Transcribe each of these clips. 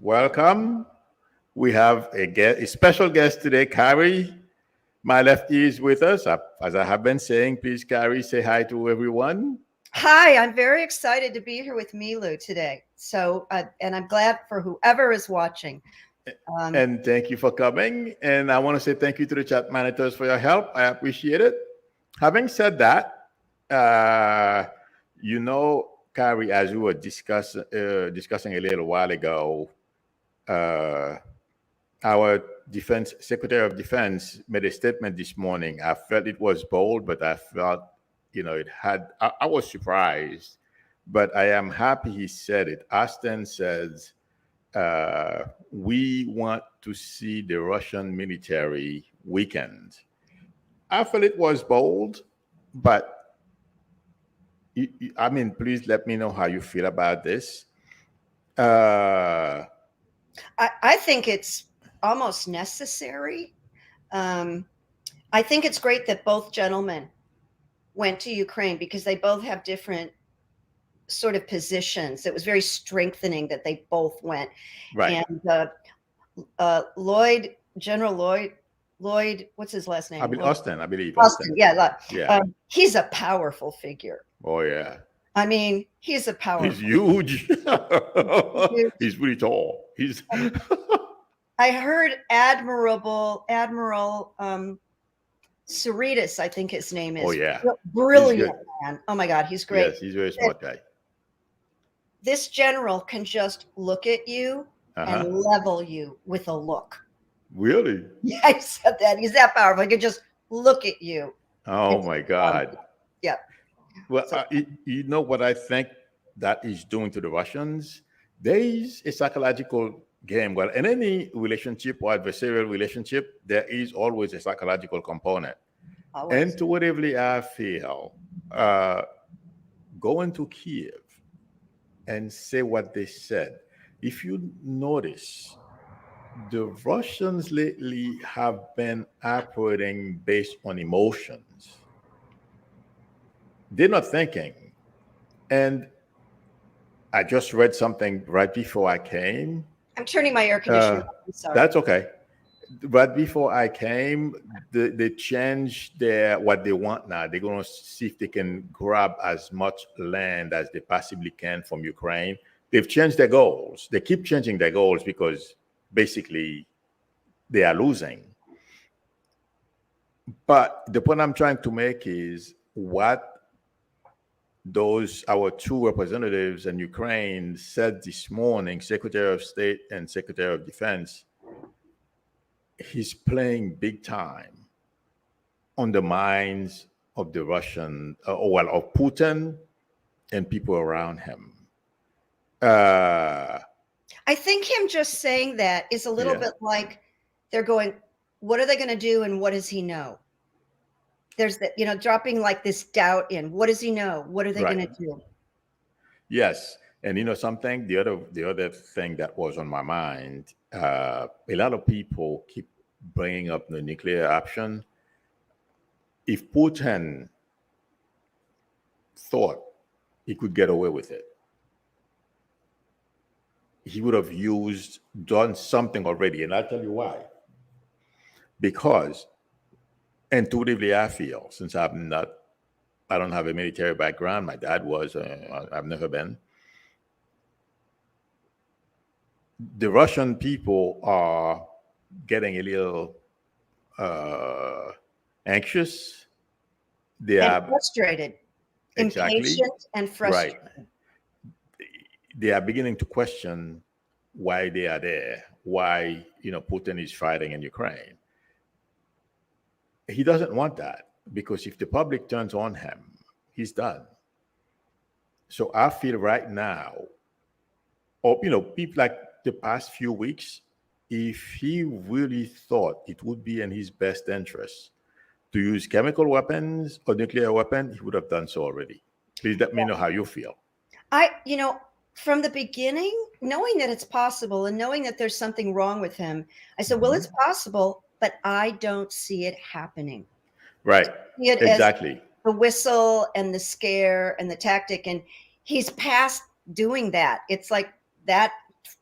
Welcome. We have a special guest today, Carrie. My left ear is with us. As I have been saying, please, Carrie, say hi to everyone. Hi, I'm very excited to be here with Milou today. And I'm glad for whoever is watching. Um, And thank you for coming. And I want to say thank you to the chat monitors for your help. I appreciate it. Having said that, uh, Carrie, as we were discussing a little while ago, uh, our defense secretary of defense made a statement this morning. I felt it was bold, but I felt, it had. I was surprised, but I am happy he said it. Austin says, "We want to see the Russian military weakened." I felt it was bold, but I mean, please let me know how you feel about this. Uh, I think it's almost necessary. Um, I think it's great that both gentlemen went to Ukraine because they both have different sort of positions. It was very strengthening that they both went. right. And General Lloyd, what's his last name? Austin, I believe Austin, Austin. yeah. Yeah. He's a powerful figure. Oh yeah. I mean, he's a He's powerful. huge. Figure. He's really tall. He's I heard Admiral Cerritos, I think his name oh is. yeah. Brilliant man. Oh my God, he's great. Yes, he's a very smart guy. This general can just look at you and Uh-huh. level you with a look. Really? Yeah, I said that. He's that powerful. He can just look at you. Oh my God. Yeah. Well, So you know what I think that is doing to the Russians? There is a psychological game. Well, in any relationship or adversarial relationship, there is always a psychological component. always. Intuitively, I feel uh, going to Kiev and say what they said. If you notice, the Russians lately have been operating based on emotions. They're not thinking. And I just read something right before I came. I'm turning my air conditioner Uh, off. I'm sorry. that's okay. Right before I came, they changed their what they want now. They're going to see if they can grab as much land as they possibly can from Ukraine. They've changed their goals. They keep changing their goals because basically they are losing. But the point I'm trying to make is what those our two representatives in Ukraine said this morning, Secretary of State and Secretary of Defense, he's playing big time on the minds of the Russian, of Putin and people around him. Uh, I think him just saying that is a little yeah, bit like they're going, what are they going to do and what does he know? There's that, dropping like this doubt in. What does he know? What are they going right. to do? Yes, and you know something. The other thing that was on my mind. A lot of people keep bringing up the nuclear option. If Putin thought he could get away with it, he would have done something already. And I'll tell you why. Because intuitively, I feel, since I don't have a military background, my dad was, I've never been. The Russian people are getting a little uh, anxious. They And are frustrated, exactly impatient and right. frustrated. They are beginning to question why they are there, why Putin is fighting in Ukraine. He doesn't want that because if the public turns on him, he's done. So I feel right now, or people like the past few weeks, if he really thought it would be in his best interest to use chemical weapons or nuclear weapon, he would have done so already. Please let me know how you feel. From the beginning, knowing that it's possible and knowing that there's something wrong with him, I said, well, Mhm. it's possible, but I don't see it happening. Right. See it as Exactly. the whistle and the scare and the tactic. And he's past doing that. It's like that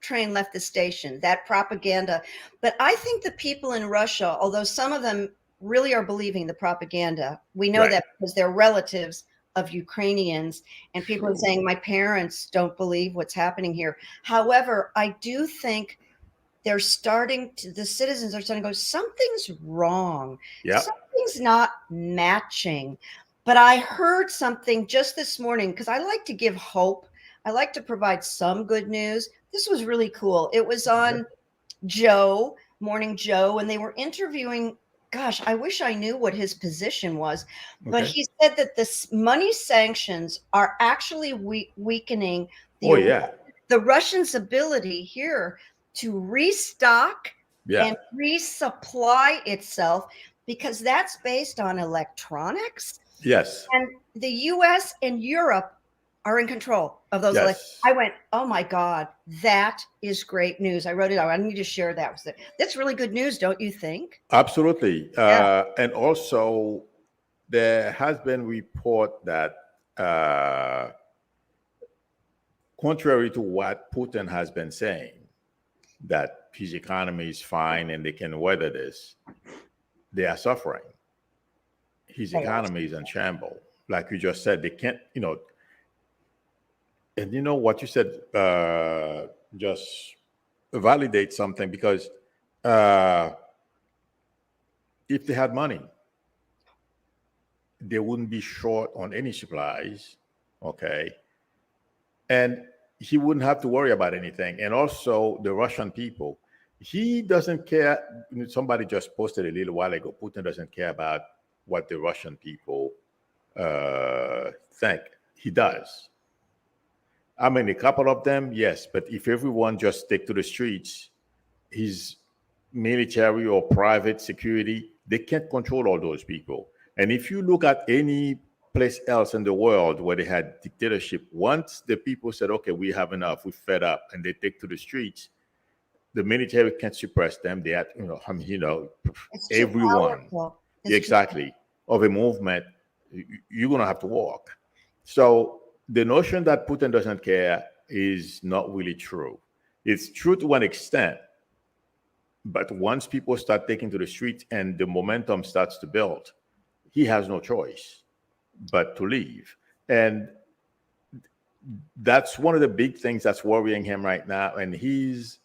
train left the station, that propaganda. But I think the people in Russia, although some of them really are believing the propaganda, we know Right. that because they're relatives of Ukrainians, and people are True. saying, my parents don't believe what's happening here. However, I do think the citizens are starting to go, something's wrong. Yep. Something's not matching. But I heard something just this morning because I like to give hope. I like to provide some good news. This was really cool. It was on Morning Joe, and they were interviewing. Gosh, I wish I knew what his position was, but Okay. he said that the money sanctions are actually weakening Oh the yeah. the Russians' ability here to restock Yeah. and resupply itself, because that's based on electronics. Yes. And the US and Europe are in control of those. Yes. I went, oh my God, that is great news. I wrote it out. I need to share that with it. That's really good news, don't you think? Absolutely. Yeah. And also, there has been report that, contrary to what Putin has been saying, that his economy is fine and they can weather this, they are suffering. His They are. economy is in shambles. Like you just said, they can't, and you know what you said just validate something because uh, if they had money, they wouldn't be short on any supplies, okay? And he wouldn't have to worry about anything. And also the Russian people, he doesn't care. Somebody just posted a little while ago, Putin doesn't care about what the Russian people think. He does. I mean, a couple of them, yes, but if everyone just stick to the streets, his military or private security, they can't control all those people. And if you look at any place else in the world where they had dictatorship, once the people said, okay, we have enough, we fed up, and they take to the streets, the military can't suppress them. They had, It's too everyone, powerful. exactly, of a movement, you're going to have to walk. So the notion that Putin doesn't care is not really true. It's true to an extent, but once people start taking to the streets and the momentum starts to build, he has no choice but to leave. And that's one of the big things that's worrying him right now. And he's,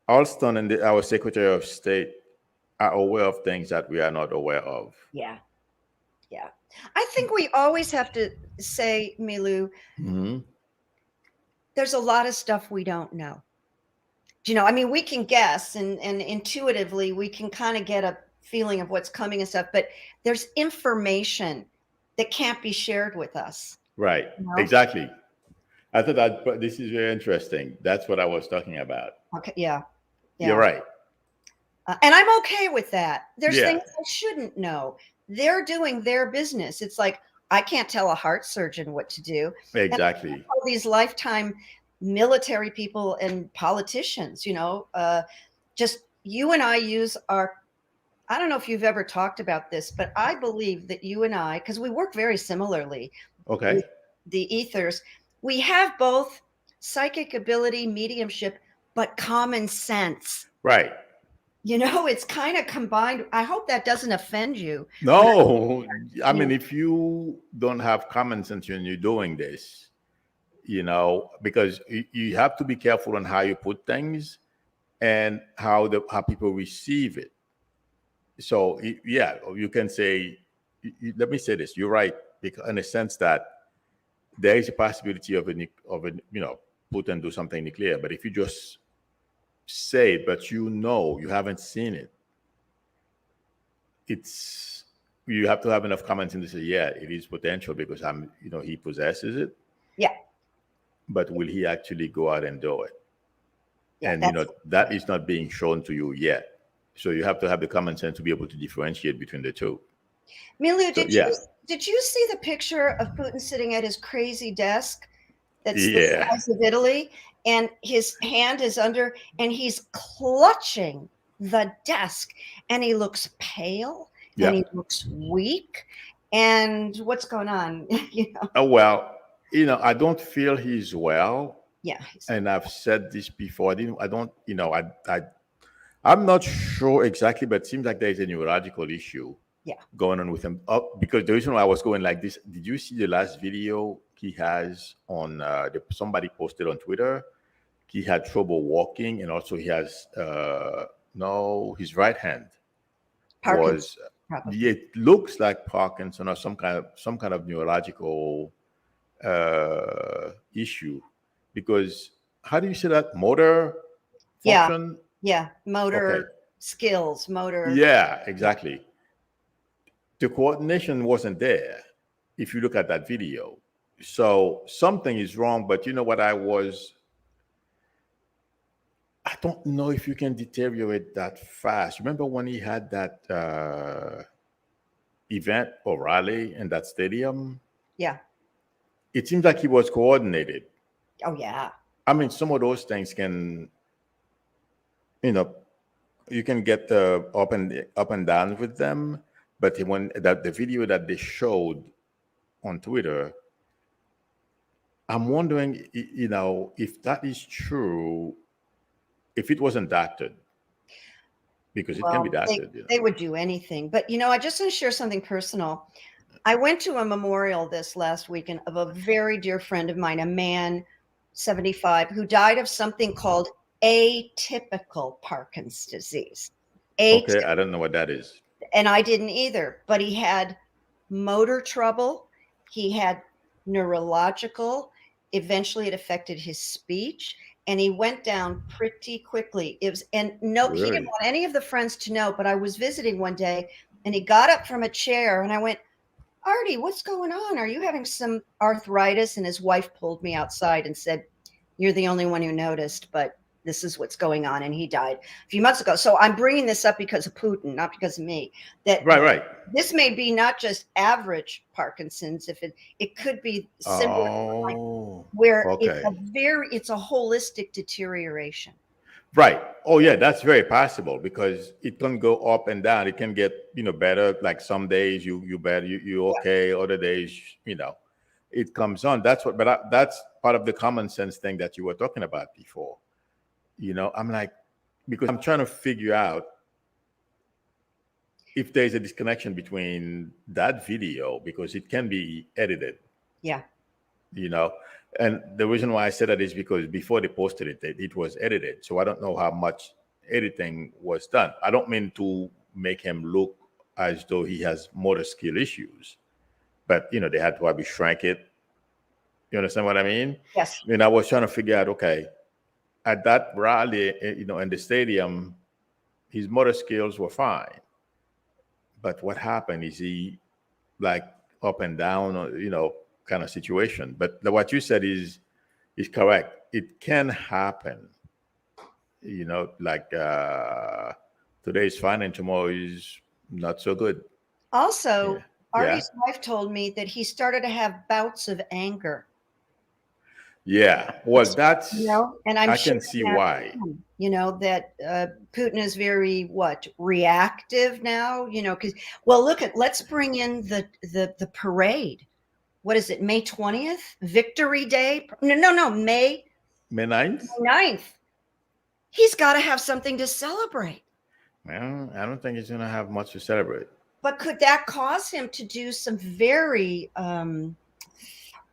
Alston and our Secretary of State are aware of things that we are not aware of. Yeah. Yeah. I think we always have to say, Milou, Mm-hmm. there's a lot of stuff we don't know. I mean, we can guess and intuitively we can kind of get a feeling of what's coming and stuff, but there's information that can't be shared with us. Right. Exactly. I thought that this is very interesting. That's what I was talking about. Okay. Yeah. You're right. And I'm okay with that. There's Yeah. things I shouldn't know. They're doing their business. It's like, I can't tell a heart surgeon what to do. Exactly. And all these lifetime military people and politicians, just you and I use I don't know if you've ever talked about this, but I believe that you and I, because we work very similarly, Okay. the ethers, we have both psychic ability, mediumship, but common sense. Right. It's kind of combined. I hope that doesn't offend you. No, I mean, if you don't have common sense when you're doing this, because you have to be careful on how you put things and how people receive it. So yeah, you can say, let me say this. You're right, because in a sense that there is a possibility of Putin do something nuclear. But if you just say it, but you haven't seen it, you have to have enough common sense to say, yeah, it is potential because he possesses it. Yeah. But will he actually go out and do it? Yeah, and that is not being shown to you yet. So you have to have the common sense to be able to differentiate between the two. Milou, did you see the picture of Putin sitting at his crazy desk that's the size of Italy, and his hand is under, and he's clutching the desk, and he looks pale, and he looks weak, and what's going on? Oh, well, I don't feel he's well, Yeah. and I've said this before. I don't, I'm not sure exactly, but it seems like there's a neurological issue Yeah. going on with him. Because the reason why I was going like this, did you see the last video he has on somebody posted on Twitter? He had trouble walking, and also he has no, his right hand Parkinson's, was, probably. it looks like Parkinson or some kind of neurological issue, because how do you say that, motor Yeah. function? Yeah. Okay, Motor skills, motor. yeah, Yeah. exactly. The coordination wasn't there if you look at that video. So something is wrong. But you know what, I don't know if you can deteriorate that fast. Remember when he had that event or rally in that stadium? Yeah. It seems like he was coordinated. Oh, yeah. I mean, some of those things can, you know, you can get up and down with them. But when that the video that they showed on Twitter, I'm wondering, if that is true, if it wasn't doctored, because it can be Well, they, doctored. they would do anything. But, I just want to share something personal. I went to a memorial this last weekend of a very dear friend of mine, a man, 75, who died of something called atypical Parkinson's disease. Okay, I don't know what that is. And I didn't either, but he had motor trouble. He had neurological. Eventually, it affected his speech, and he went down pretty quickly. It was, and no, he didn't Really? want any of the friends to know. But I was visiting one day, and he got up from a chair, and I went, Artie, what's going on? Are you having some arthritis? And his wife pulled me outside and said, you're the only one who noticed, but this is what's going on. And he died a few months ago. So I'm bringing this up because of Putin, not because of me. That Right, right. this may be not just average Parkinson's, if it could be similar, like Oh, where okay. it's a holistic deterioration. Right. Oh, yeah, that's very possible because it can go up and down. It can get, better. Like some days you better, you Yeah. okay. Other days, it comes on. That's part of the common sense thing that you were talking about before. I'm like, because I'm trying to figure out if there's a disconnection between that video, because it can be edited, Yeah. you know. And the reason why I said that is because before they posted it was edited. So I don't know how much editing was done. I don't mean to make him look as though he has motor skill issues, but they had to probably shrank it. You understand what I mean? Yes. And I was trying to figure out, okay, at that rally, in the stadium, his motor skills were fine. But what happened is he, like, up and down, or, kind of situation. But what you said is correct. It can happen. Like, today is fine and tomorrow is not so good. Yeah. Also, Yeah. Artie's wife told me that he started to have bouts of anger. Yeah. Well, that's, And I'm I sure can see why. that Putin is very reactive now, because let's bring in the parade. What is it? May 20th, Victory Day? No, May May 9th? 9th. He's got to have something to celebrate. Well, I don't think he's going to have much to celebrate. But could that cause him to do some very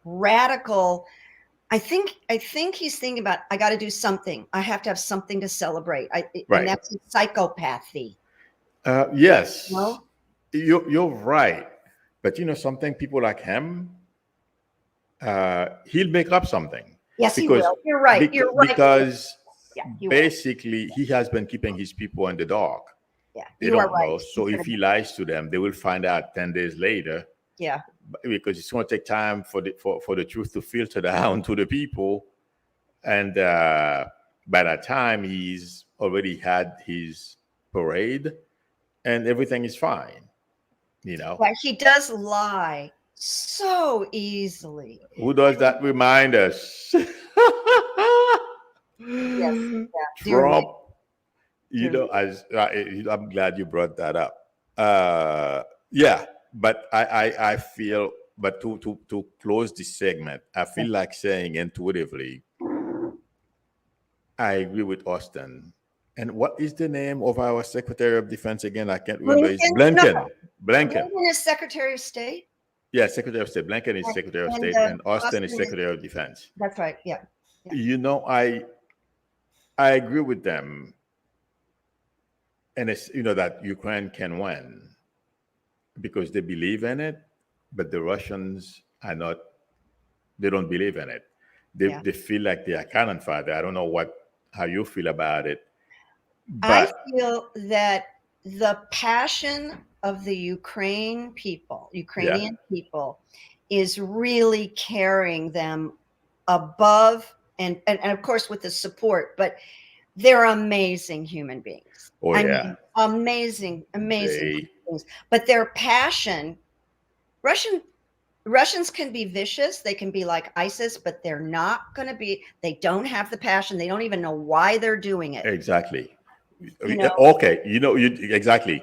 radical? I think he's thinking about, I got to do something. I have to have something to celebrate. Right. And that's psychopathy. Yes. No? You're right. But something, people like him, he'll make up something. Yes, he will. You're right. You're right. Because he basically he has been keeping his people in the dark. Yeah, they don't know. So if he lies to them, they will find out 10 days later. Yeah. Because it's going to take time for the truth to filter down to the people. And by that time, he's already had his parade and everything is fine. But he does lie so easily. Who does that? Remind us. Yes. Yeah. Trump. I'm glad you brought that up. Yeah, but I feel but to close this segment, I feel like saying intuitively, I agree with Austin. And what is the name of our Secretary of Defense again? I can't remember. It's Blinken? No, Blinken. Blinken. Blinken is Secretary of State. Yeah, Secretary of State. Blinken is And, Secretary of and State, and Austin Austin is is, Secretary of Defense. that's right. Yeah. You know, I agree with them, and it's that Ukraine can win because they believe in it, but the Russians are not. They don't believe in it. They feel like they are cannon fodder. I don't know how you feel about it, I but feel that the passion of the Ukrainian people is really carrying them above and of course with the support, but they're amazing human beings. Oh, I yeah. mean, amazing human beings. But their passion, Russians can be vicious. They can be like ISIS, but they're not going to be. They don't have the passion. They don't even know why they're doing it. Exactly. Okay. Exactly.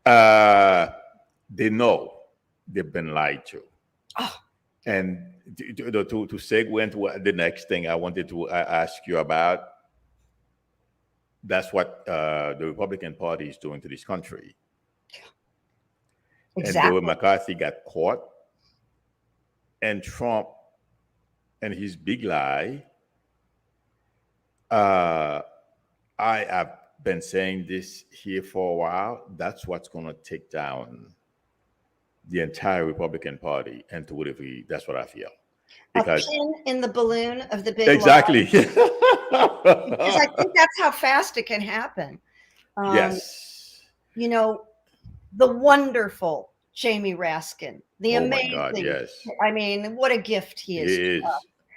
They know they've been lied to. Oh. And to segue into the next thing I wanted to ask you about, that's what the Republican Party is doing to this country. Exactly. And the way McCarthy got caught, and Trump and his big lie, I have been saying this here for a while. That's what's going to take down the entire Republican Party, and that's what I feel. Because a pin in the balloon of the big exactly. Because I think that's how fast it can happen. Yes. The wonderful Jamie Raskin, the amazing. My God, yes. I mean, what a gift he is. He is.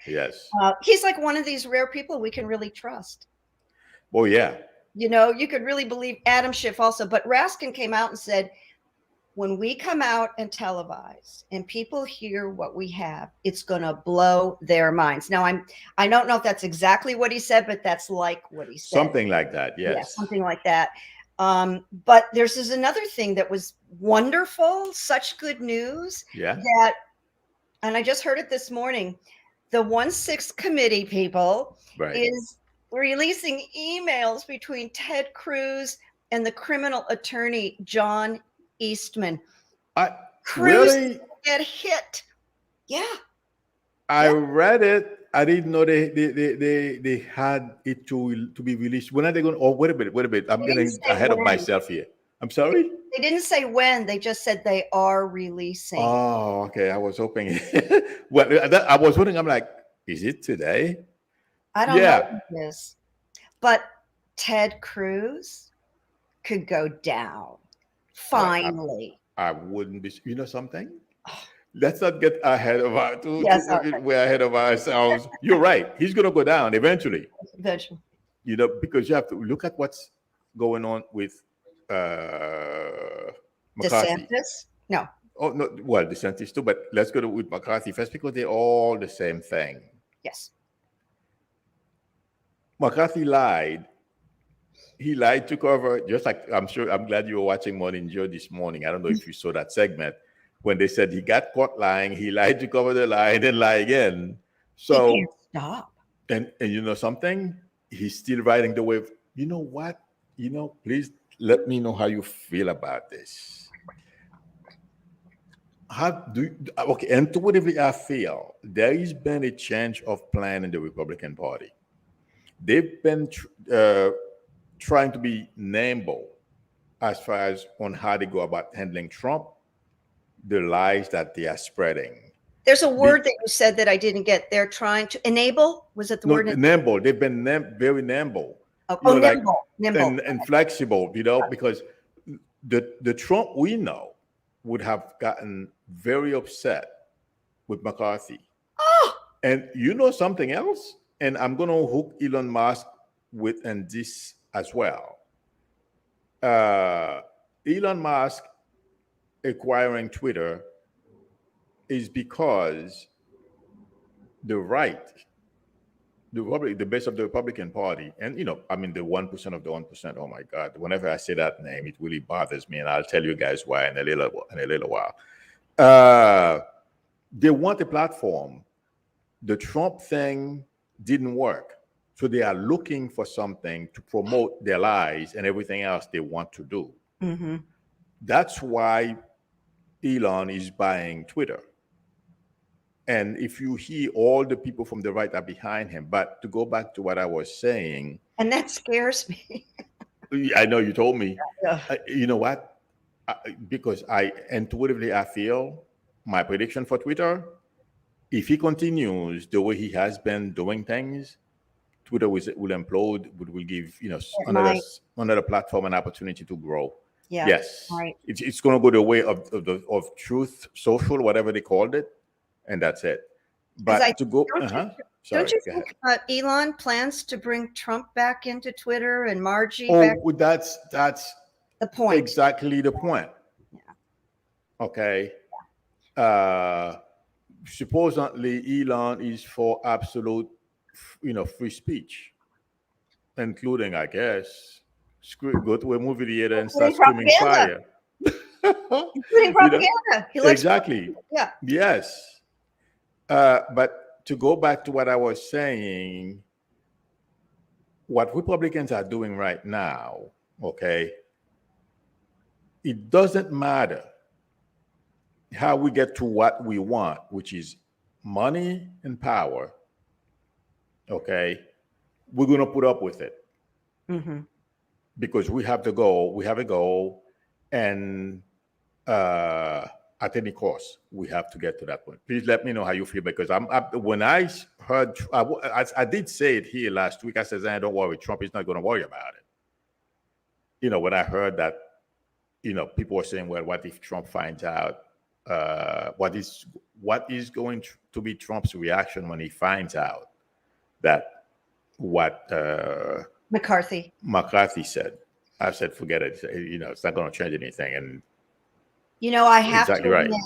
Yes. He's like one of these rare people we can really trust. Oh, yeah. You could really believe Adam Schiff also, but Raskin came out and said, when we come out and televise and people hear what we have, it's going to blow their minds. Now, I don't know if that's exactly what he said, but that's like what he said. Something like that. Yes. Yeah, something like that. But there's another thing that was wonderful, such good news. Yeah. And I just heard it this morning. The 1-6 committee people is releasing emails between Ted Cruz and the criminal attorney, John Eastman. Cruz really get hit. Yeah. I read it. I didn't know they had it to be released. When are they going? Oh, wait a minute. I'm getting ahead of myself here. I'm sorry. They didn't say when. They just said they are releasing. Oh, okay. I was hoping. Well, I was wondering. I'm like, is it today? I don't know what it is. But Ted Cruz could go down. Finally. I wouldn't be. You know something? Let's not get ahead of we're ahead of ourselves. You're right. He's going to go down eventually. Eventually. Because you have to look at what's going on with McCarthy. DeSantis? No. Oh, no. Well, DeSantis too, but let's go with McCarthy first because they're all the same thing. Yes. McCarthy lied. He lied to cover, just like I'm glad you were watching Morning Joe this morning. I don't know if you saw that segment when they said he got caught lying. He lied to cover the lie and then lie again. So he can't stop. And you know something? He's still riding the wave. You know what? Please let me know how you feel about this. Intuitively, I feel there has been a change of plan in the Republican Party. They've been trying to be nimble as far as on how they go about handling Trump, the lies that they are spreading. There's a word that you said that I didn't get. They're trying to enable. Was it the word? Nimble. They've been very nimble. Nimble. And flexible, because the Trump we know would have gotten very upset with McCarthy. Oh. And something else? And I'm going to hook Elon Musk and this as well. Elon Musk acquiring Twitter is because the base of the Republican Party, and the 1% of the 1%. Oh my God! Whenever I say that name, it really bothers me, and I'll tell you guys why in a little while. They want a platform. The Trump thing didn't work. So they are looking for something to promote their lies and everything else they want to do. Mm-hmm. That's why Elon is buying Twitter. And if you hear all the people from the right are behind him, but to go back to what I was saying, And that scares me. I know you told me, Ugh. you know what? Because I intuitively I feel my prediction for Twitter, if he continues the way he has been doing things, Twitter will implode, but will give It another might. another platform an opportunity to grow. Yeah. Yes, Right. it's going to go the way of truth social, whatever they called it, and that's it. Because I But to go, don't you don't sorry, you go ahead. think Elon plans to bring Trump back into Twitter and Margie back? Oh, that's The point. exactly the point. Yeah. Okay. Uh, Supposedly Elon is for absolute, free speech, including, I guess, go to a movie theater and start Including screaming propaganda. fire. Including you know, propaganda. He likes. exactly. Yeah. Yes. But to go back to what I was saying, what Republicans are doing right now, okay, it doesn't matter how we get to what we want, which is money and power, okay, we're going to put up with it Mm-hmm. because we have the goal, we have a goal, and uh, at any cost, we have to get to that point. Please let me know how you feel because when I heard, I did say it here last week. I said, "Don't worry, Trump is not going to worry about it." When I heard that, people were saying, "Well, what if Trump finds out? What is going to be Trump's reaction when he finds out that what McCarthy. McCarthy said?" I said, "Forget it. It's not going to change anything." And I have exactly to right. admit,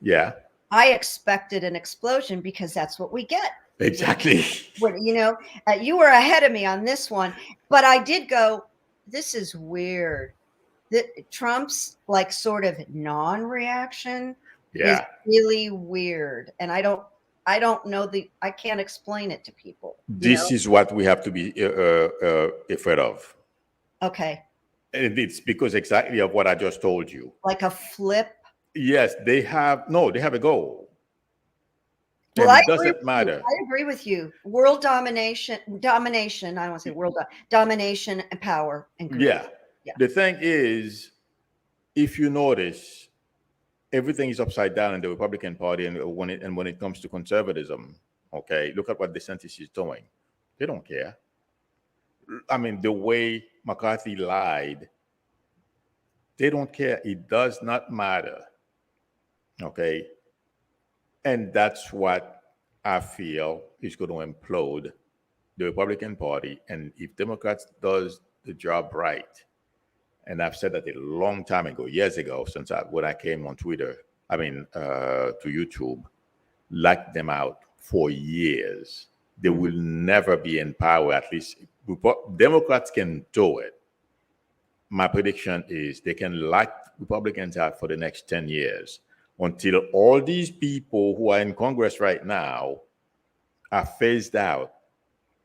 Yeah, I expected an explosion because that's what we get. exactly. When, you were ahead of me on this one, but I did go, this is weird. That Trump's like sort of non-reaction is Yeah. really weird. And I don't know I can't explain it to people, This is what we have to be afraid of. Okay. And it's because exactly of what I just told you. Like a flip. Yes, they have a goal. Well, And I it agree doesn't with you. matter. I agree with you. World domination, I don't want to say domination and power and greed. Yeah. Yeah. The thing is, if you notice, everything is upside down in the Republican Party, and when it comes to conservatism, okay, look at what DeSantis is doing. They don't care. I mean, the way McCarthy lied, they don't care. It does not matter. Okay. And that's what I feel is going to implode the Republican Party. And if Democrats does the job right, and I've said that a long time ago, years ago, when I came on Twitter, to YouTube, locked them out for years. They will never be in power. At least Democrats can do it. My prediction is they can lock Republicans out for the next 10 years until all these people who are in Congress right now are phased out.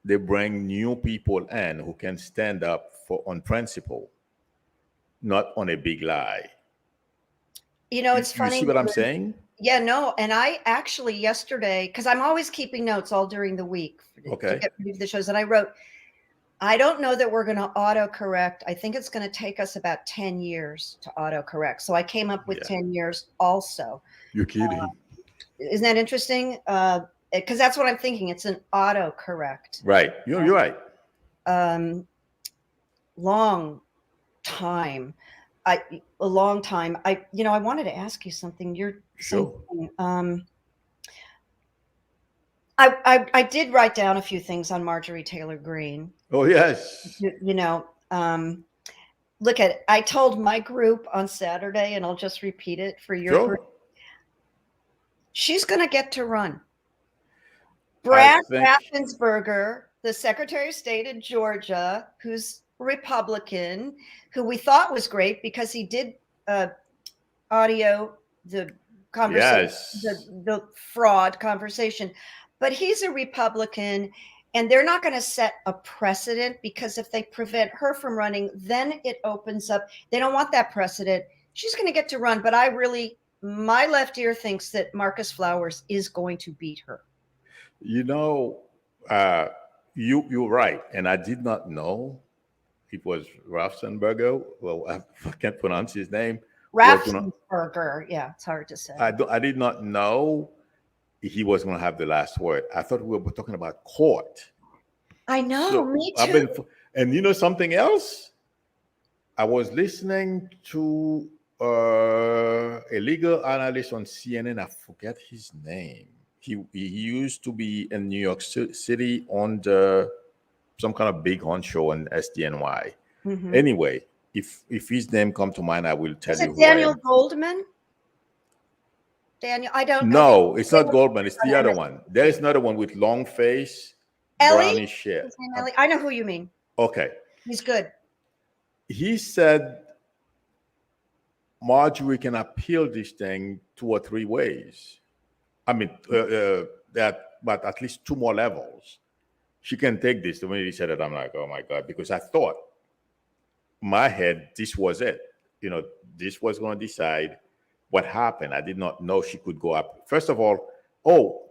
They bring new people in who can stand up on principle, not on a big lie. It's You funny. see what I'm saying? Yeah, no. And I actually yesterday, because I'm always keeping notes all during the week to Okay. get ready for the shows. And I wrote, I don't know that we're going to autocorrect. I think it's going to take us about 10 years to autocorrect. So I came up with 10 years also. You're kidding. Isn't that interesting? Because that's what I'm thinking. It's an autocorrect. Right. You're right. Long time. A long time. I wanted to ask you something. You're Sure. I did write down a few things on Marjorie Taylor Greene. Oh, yes. Look at it. I told my group on Saturday, and I'll just repeat it for your Sure. group. She's going to get to run. Brad Raffensperger, the Secretary of State in Georgia, who's Republican, who we thought was great because he did audio the conversation, Yes. the fraud conversation. But he's a Republican, and they're not going to set a precedent, because if they prevent her from running, then it opens up. They don't want that precedent. She's going to get to run, but my left ear thinks that Marcus Flowers is going to beat her. You know, uh, you're right, and I did not know it was Rauschenberger. Well, I can't pronounce his name. Raffensperger. Yeah, it's hard to say. I did not know he was going to have the last word. I thought we were talking about court. I know, So me too. and you know something else? I was listening to a legal analyst on CNN. I forget his name. He used to be in New York City on some kind of big horn show on SDNY. Mhm. Anyway, if his name come to mind, I will tell Is you it who I Daniel am. Goldman? Daniel, I don't. Okay. No, it's not Goldman. It's the other one. There is another one with long face, Ellie? brownish hair. His name Ellie? I know who you mean. Okay. He's good. He said Marjorie can appeal this thing 2 or 3 ways. I mean, but at least 2 more levels. She can take this. The minute he said it, I'm like, oh my God, because I thought my head, this was it. You know, this was going to decide what happened. I did not know she could go up. First of all,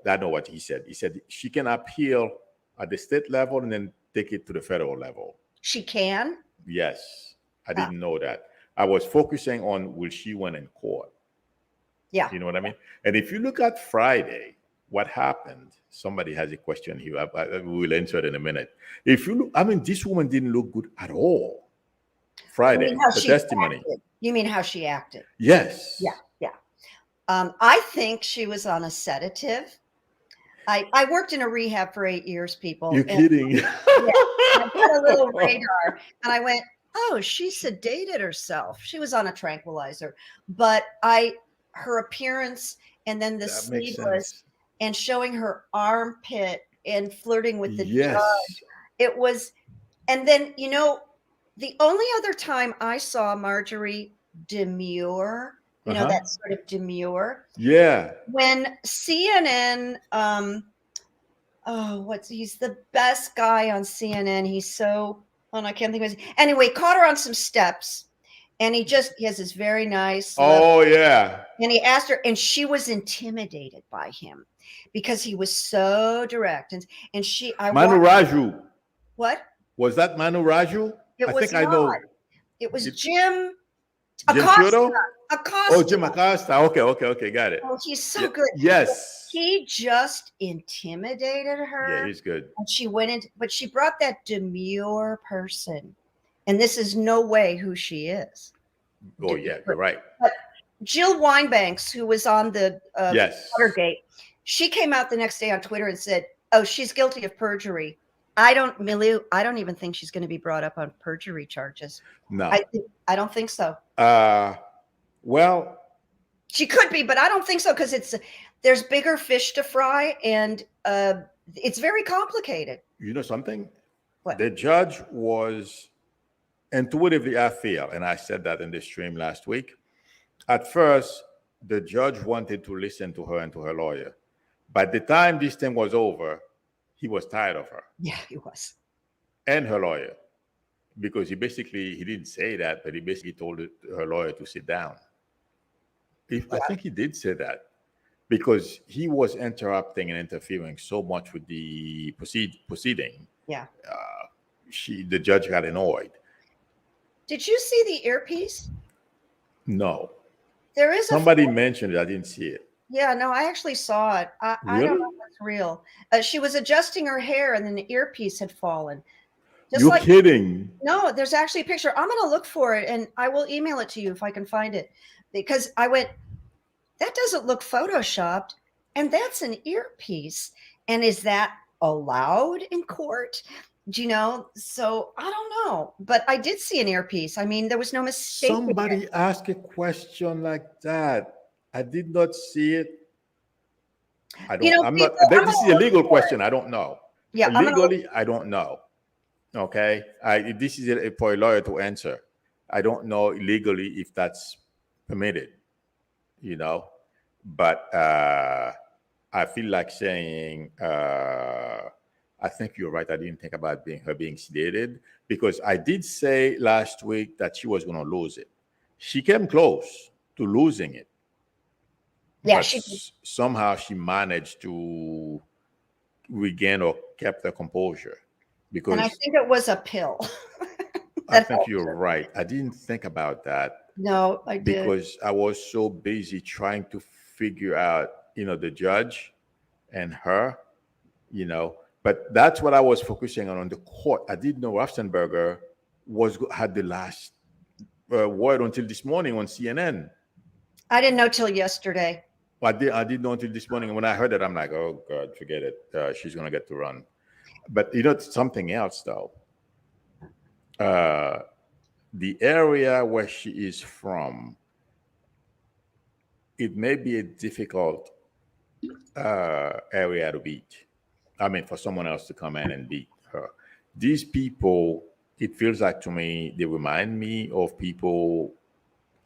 I know what he said. He said she can appeal at the state level and then take it to the federal level. She can? Yes. I didn't know that. I was focusing on will she win in court? Yeah. You know what I mean? And if you look at Friday, what happened? Somebody has a question here. We will answer it in a minute. If you look, I mean, this woman didn't look good at all. Friday, the testimony. Acted. You mean how she acted? Yes. Yeah. I think she was on a sedative. I worked in a rehab for 8 years, people. You're kidding. Yeah, I got a little radar, and I went, oh, she sedated herself. She was on a tranquilizer. But her appearance, and then the sleeveless, and showing her armpit and flirting with the judge. It was, and then, you know, the only other time I saw Marjorie demure, that sort of demure. Yeah. When CNN, he's the best guy on CNN. He's so, I can't think of his, anyway, caught her on some steps, and he has this very nice. Yeah. And he asked her, and she was intimidated by him because he was so direct. And Manu Raju. What? Was that Manu Raju? It was not. I know. It was Jim Acosta. Acosta. Oh, Jim Acosta. Okay. Got it. Oh, he's so good. Yes. He just intimidated her. Yeah, he's good. And she went in, but she brought that demure person. And this is no way who she is. Oh, yeah, you're right. But Jill Winebanks, who was on the Watergate, she came out the next day on Twitter and said, oh, she's guilty of perjury. Milou, I don't even think she's going to be brought up on perjury charges. No. I don't think so. Well, she could be, but I don't think so, because there's bigger fish to fry, and it's very complicated. You know something? What? The judge was intuitively, I feel, and I said that in the stream last week. At first, the judge wanted to listen to her and to her lawyer. By the time this thing was over, he was tired of her. Yeah, he was. And her lawyer. Because he didn't say that, but he basically told her lawyer to sit down. I think he did say that, because he was interrupting and interfering so much with the proceeding. Yeah. The judge got annoyed. Did you see the earpiece? No. There is somebody mentioned it. I didn't see it. Yeah, no, I actually saw it. Really? I don't know if it's real. She was adjusting her hair, and then the earpiece had fallen. You're kidding. No, there's actually a picture. I'm going to look for it, and I will email it to you if I can find it. Because I went, that doesn't look photoshopped, and that's an earpiece. And is that allowed in court? Do you know? So I don't know. But I did see an earpiece. I mean, there was no mistake. Somebody asked a question like that. I did not see it. I don't. This is a legal question. I don't know. Yeah, legally, I don't know. Okay, this is for a lawyer to answer. I don't know legally if that's permitted. You know, but I feel like saying, I think you're right. I didn't think about her being sedated, because I did say last week that she was going to lose it. She came close to losing it, Yeah, but she somehow she managed to regain or kept her composure, and I because think it was a pill I that think helped you're her. right. I didn't think about that No, I did. because I was so busy trying to figure out, the judge and her, but that's what I was focusing on the court. I didn't know Rauschenberger had the last word until this morning on CNN. I didn't know till yesterday. I did know until this morning. And when I heard it, I'm like, oh God, forget it. She's gonna get to run. But something else though. Uh, the area where she is from, it may be a difficult area to beat. I mean, for someone else to come in and beat her. These people, it feels like to me, they remind me of people.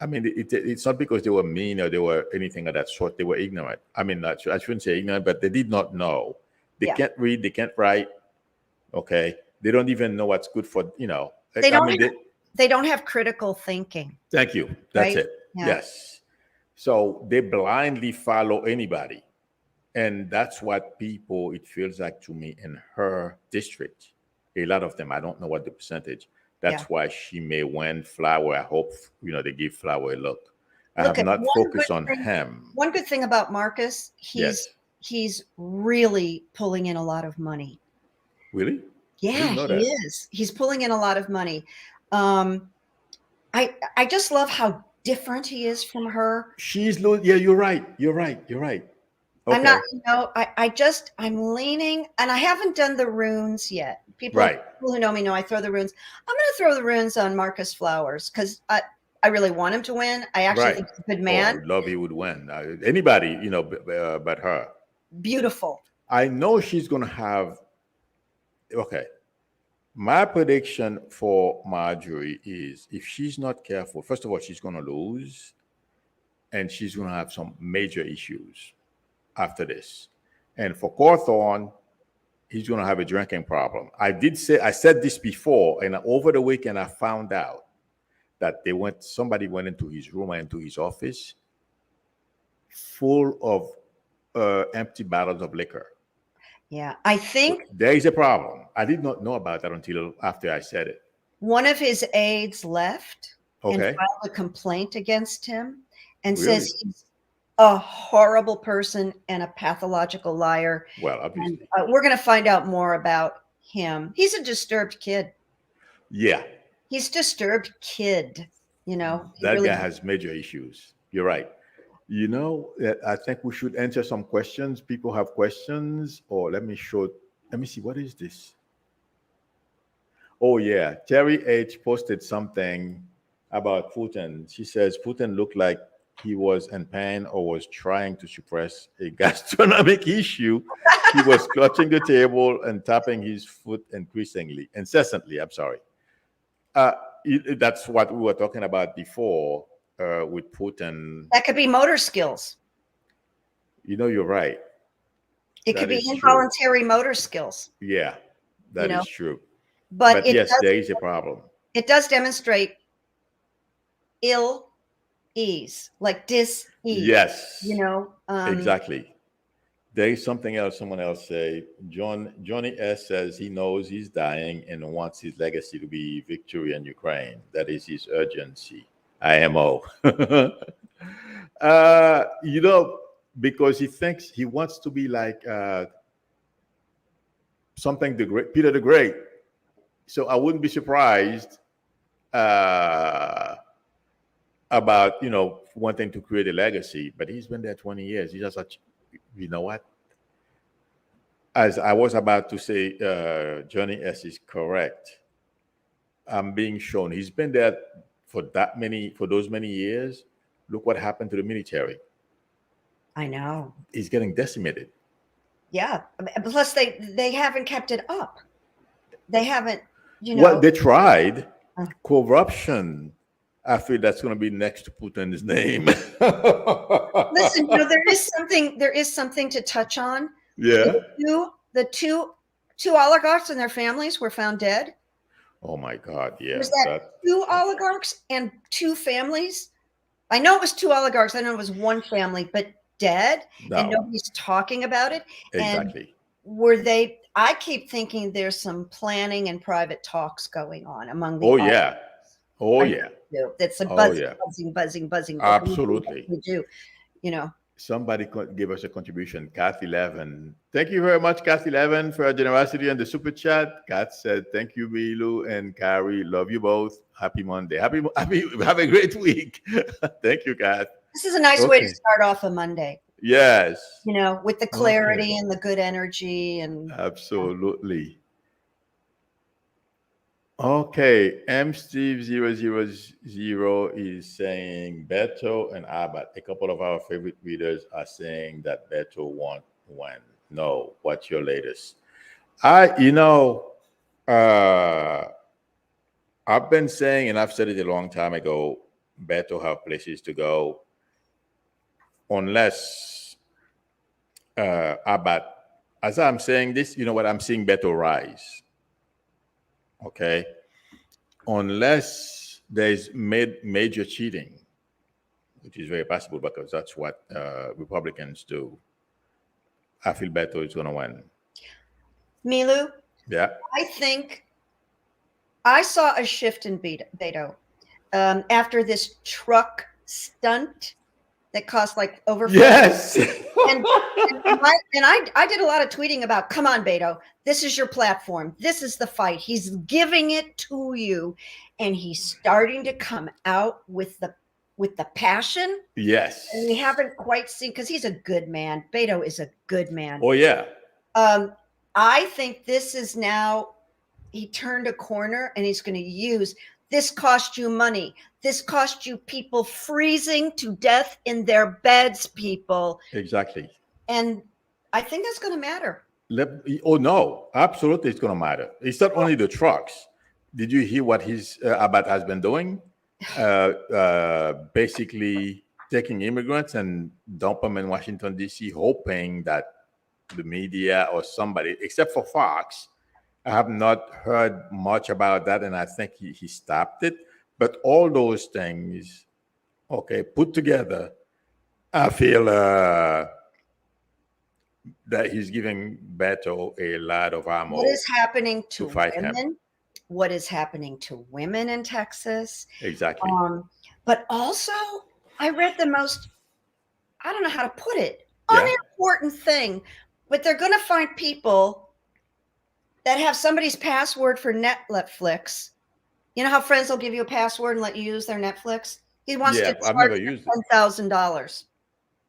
I mean, it's not because they were mean or they were anything of that sort. They were ignorant. I mean, I shouldn't say ignorant, but they did not know. They Yeah. can't read, they can't write. Okay, they don't even know what's good for. They I don't mean, have critical thinking, thank you. That's right? it. Yeah. Yes. So they blindly follow anybody. And that's what people, it feels like to me, in her district, a lot of them, I don't know what the percentage, Yeah. that's why she may win Flower. I hope, they give Flower a look. I Look have at not focused on him. one good thing about Marcus, Yes. he's really pulling in a lot of money. Really? I Yeah, didn't know he that. is. He's pulling in a lot of money. Um, I just love how different he is from her. Yeah, you're right. You're right. You're right. I'm not, Okay. I'm leaning, and I haven't done the runes yet. Right. People who know me know I throw the runes. I'm going to throw the runes on Marcus Flowers because I really want him to win. I actually Right. think he's a good Oh, I man. would love he would win. Anybody, but her. Beautiful. I know she's going to have, okay. My prediction for Marjorie is, if she's not careful, first of all, she's going to lose and she's going to have some major issues after this. And for Cawthorn, he's going to have a drinking problem. I said this before, and over the weekend, I found out that somebody went into his room and into his office full of empty bottles of liquor. Yeah, I So think there is a problem. I did not know about that until after I said it. one of his aides left and Okay. filed a complaint against him and says Really? he's a horrible person and a pathological liar. Well, And obviously. we're going to find out more about him. He's a disturbed kid. Yeah. He's a disturbed kid. He That really guy is. has major issues. You're right. I think we should answer some questions. People have questions, or let me see, what is this? Oh, yeah. Terry H posted something about Putin. She says Putin looked like he was in pain or was trying to suppress a gastronomic issue. He was clutching the table and tapping his foot incessantly. I'm sorry. Uh, that's what we were talking about before with Putin. That could be motor skills. You're right. It could That be is true. involuntary motor skills, Yeah, you that know, is true. but But yes, there is a problem. it does demonstrate ill ease, like dis-ease, Yes, you know. exactly. There is something else. Someone else say. Johnny S says he knows he's dying and wants his legacy to be victory in Ukraine. That is his urgency. IMO. uh, you know, because he thinks he wants to be like something the great Peter the Great. So I wouldn't be surprised uh, about wanting to create a legacy. But he's been there 20 years. He's just such. You know what? As I was about to say, Johnny S is correct. I'm being shown he's been there for those many years. Look what happened to the military. I know. He's getting decimated. Yeah. Plus, they haven't kept it up. They haven't. Well, they tried corruption. I feel that's going to be next to Putin's name. Listen, there is something to touch on. Yeah. The two oligarchs and their families were found dead. Oh my God. Yeah. Was that That. two oligarchs and two families? I know it was two oligarchs. I know it was one family, but dead, and No. nobody's talking about it. And Exactly. were they? I keep thinking there's some planning and private talks going on among the Oh oligarchs. yeah. Oh I yeah. do. That's a Oh buzzing, yeah. buzzing, buzzing, buzzing. But Absolutely. we do, you know. Somebody give us a contribution. Kath 11. Thank you very much, Kath 11, for your generosity and the super chat. Kath said, "Thank you, Milou and Carrie. Love you both. Happy Monday. Happy. Have a great week." Thank you, Kath. This is a nice way to Okay. start off a Monday. Yes. With the clarity and the good energy and Absolutely. Okay, M Steve 000 is saying Beto and Abbott. A couple of our favorite readers are saying that Beto won't win. No, what's your latest? I, you know, uh, I've been saying, and I've said it a long time ago, Beto have places to go unless Abbott. As I'm saying this, you know what? I'm seeing Beto rise. Okay, unless there's major cheating, which is very possible because that's what Republicans do. I feel Beto is going to win. Milou. Yeah. I think I saw a shift in Beto after this truck stunt that cost like over Yes. and I did a lot of tweeting about, come on, Beto, this is your platform. This is the fight. He's giving it to you. And he's starting to come out with the passion. Yes. And we haven't quite seen, because he's a good man. Beto is a good man. Oh, yeah. I think this is now, he turned a corner and he's going to use, this cost you money. This cost you people freezing to death in their beds, people. Exactly. And I think that's going to matter. Oh, no. Absolutely, it's going to matter. It's not only the trucks. Did you hear what his Abbott has been doing? Basically taking immigrants and dump them in Washington, D.C., hoping that the media or somebody, except for Fox, I have not heard much about that, and I think he stopped it. But all those things, okay, put together, I feel that he's giving Beto a lot of ammo. What is happening to fight women? him. What is happening to women in Texas? Exactly. But also, I read the most, I don't know how to put it, Yeah. unimportant thing, but they're going to find people that have somebody's password for Netflix. You know how friends will give you a password and let you use their Netflix? He wants to I've never used it. $10,000.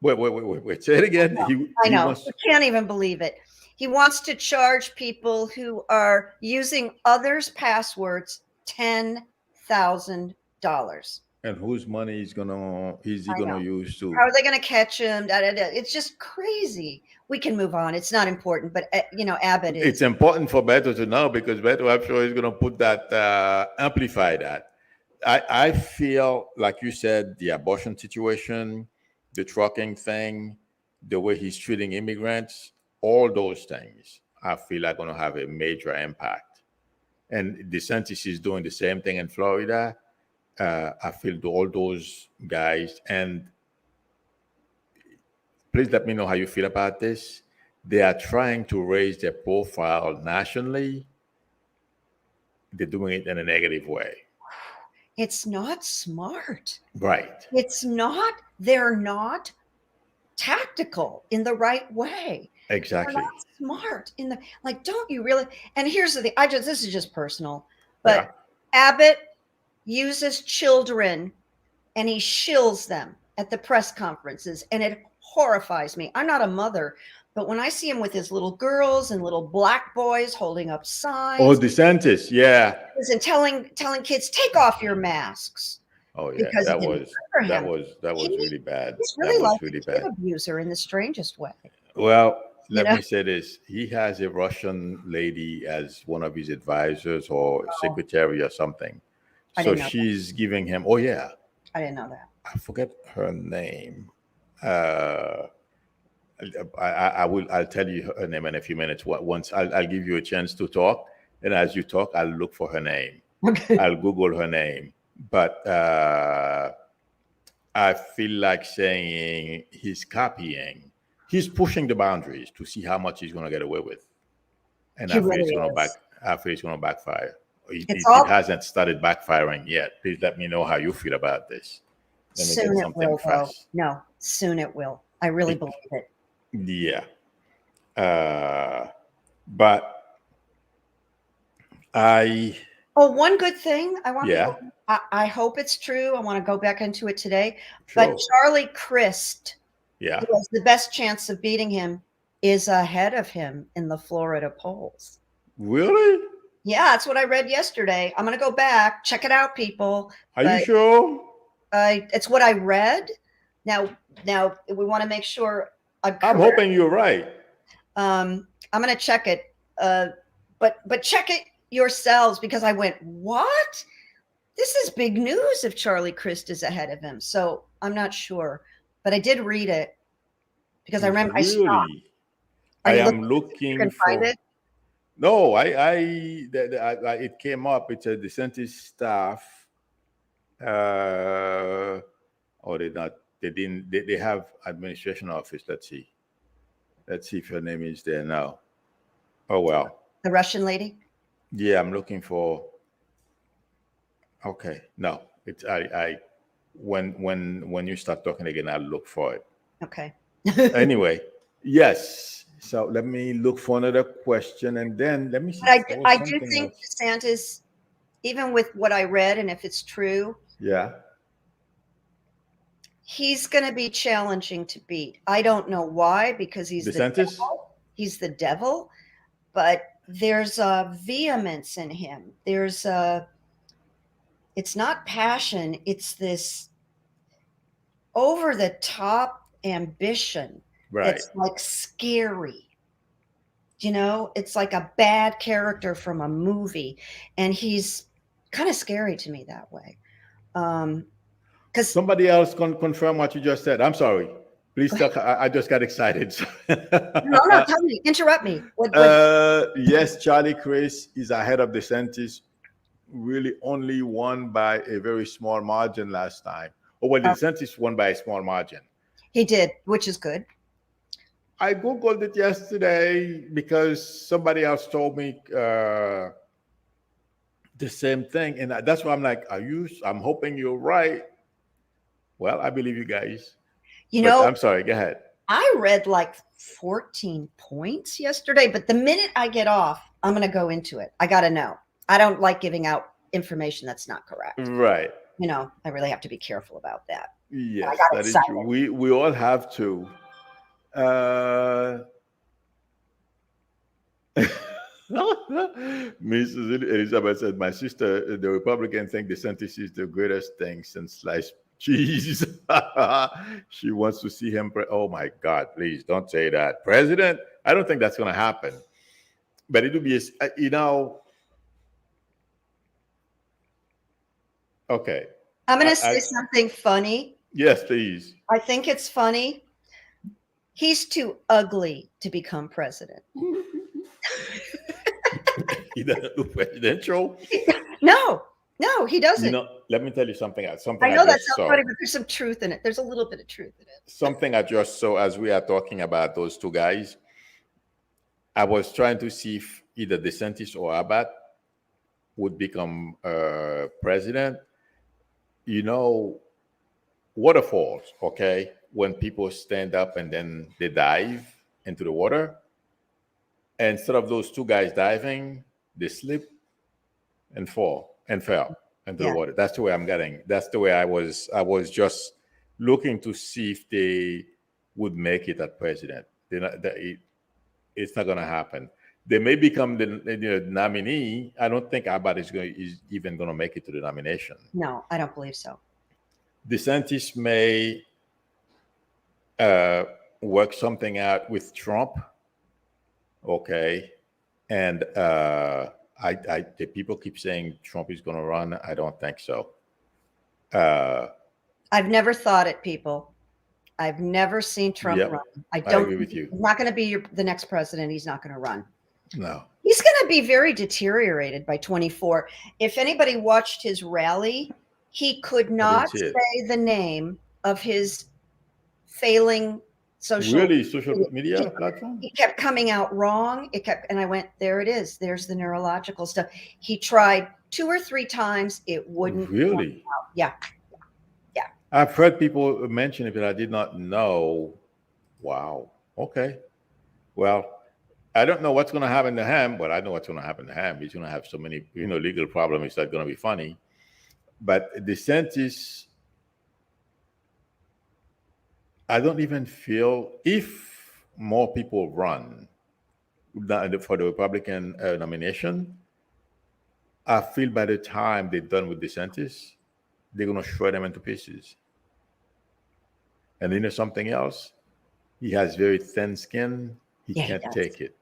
Wait. Say it again. I know. You can't even believe it. He wants to charge people who are using others' passwords $10,000. And whose money is he gonna use to? How are they going to catch him? It's just crazy. We can move on. It's not important, but Abbott is. It's important for Beto to know because Beto, I'm sure, is gonna put that amplify that. I feel like you said the abortion situation, the trucking thing, the way he's treating immigrants, all those things, I feel are going to have a major impact. And DeSantis is doing the same thing in Florida. I feel all those guys, and please let me know how you feel about this. They are trying to raise their profile nationally. They're doing it in a negative way. It's not smart. Right. It's not. They're not tactical in the right way. Exactly. They're not smart in the, like, don't you really? And here's the thing. This is just personal, but Abbott uses children and he shills them at the press conferences, and it horrifies me. I'm not a mother, but when I see him with his little girls and little black boys holding up signs. Oh, DeSantis, yeah. And telling kids, take off your masks. Oh yeah, that was really bad. He's really like really a kid abuser in the strangest way. Well, let me say this: he has a Russian lady as one of his advisors or secretary or something. I So didn't know that. she's giving him. Oh yeah, I didn't know that. I forget her name. Uh, I will. I'll tell you her name in a few minutes. Once I'll give you a chance to talk, and as you talk, I'll look for her name. Okay. I'll Google her name. But I feel like saying he's copying. He's pushing the boundaries to see how much he's going to get away with, and He really is. after it's going to backfire. It's It all hasn't started backfiring yet. Please let me know how you feel about this. Let me get soon it something will though. fresh. No, soon it will. I really It, believe it. yeah. But I, Oh, one good thing I want yeah, people, I hope it's true. I want to go back into it today. But sure. Charlie Crist, Yeah. who has the best chance of beating him, is ahead of him in the Florida polls. Really? Yeah, that's what I read yesterday. I'm going to go back, check it out, people. Are you But sure? it's what I read. Now we want to make sure I'm I'm correct. hoping you're right. I'm going to check it. But check it yourselves because I went, what? This is big news if Charlie Crist is ahead of him. So I'm not sure, but I did read it because I remember I stopped. Really? Are I you am looking? You looking can find for. it. No, it came up. It's a DeSantis staff. Uh, oh, they not. They didn't. They have administration office. Let's see. Let's see if her name is there now. Oh well. The Russian lady. Yeah, I'm looking for. Okay, no. It's I. When you start talking again, I'll look for it. Okay. Anyway, yes. So let me look for another question, and then let me see. But There was I do something think else. DeSantis, even with what I read, and if it's true, Yeah. he's going to be challenging to beat. I don't know why, because he's the DeSantis. devil. He's the devil, but there's a vehemence in him. There's a, it's not passion, it's this over the top ambition Right. that's like scary. You know, it's like a bad character from a movie, and he's kind of scary to me that way. Because Somebody else can confirm what you just said. I'm sorry. Please talk. I just got excited. no, tell me, interrupt me. What? Yes, Charlie Chris is ahead of DeSantis, really only won by a very small margin last time. Oh, well, DeSantis won by a small margin. He did, which is good. I Googled it yesterday because somebody else told me the same thing. And that's why I'm like, I'm hoping you're right. Well, I believe you guys. You But know, I'm sorry, go ahead. I read like 14 points yesterday, but the minute I get off, I'm going to go into it. I got to know. I don't like giving out information that's not correct. Right. You know, I really have to be careful about that. I Yes, got that is excited. true. We all have to. Mrs. Elizabeth said, "My sister, the Republican, think DeSantis is the greatest thing since sliced cheese. She wants to see him. Oh my God! Please don't say that, President. I don't think that's going to happen. But it will be, you know. Okay. I'm going to say something funny. Yes, please. I think it's funny. He's too ugly to become president. He doesn't do presidential. No, he doesn't. You know, let me tell you something else. I know that sounds funny, but there's some truth in it. There's a little bit of truth in it. Something I just saw as we are talking about those two guys. I was trying to see if either DeSantis or Abbott would become president. You know, waterfalls, okay? When people stand up and then they dive into the water. And instead of those two guys diving, they slip and fell into the water. That's the way I'm getting. That's the way I was just looking to see if they would make it as president. It's not going to happen. They may become the nominee. I don't think Abbott is even going to make it to the nomination. No, I don't believe so. DeSantis may work something out with Trump. Okay. And The people keep saying Trump is going to run. I don't think so. Uh, I've never thought it, people. I've never seen Trump yep, run. I I don't. agree with you. He's not going to be the next president. He's not going to run. No. He's going to be very deteriorated by 24. If anybody watched his rally, he could not see it. say the name of his failing social media platform. He kept coming out wrong. And I went, there it is. There's the neurological stuff. He tried 2 or 3 times. It wouldn't. Really? Yeah. I've heard people mention it, but I did not know. Wow. Okay. Well, I don't know what's going to happen to him, but I know what's going to happen to him. He's going to have so many, legal problems. It's not going to be funny. But DeSantis, I don't even feel if more people run for the Republican nomination, I feel by the time they're done with DeSantis, they're going to shred him into pieces. And you know something else? He has very thin skin. He can't take it.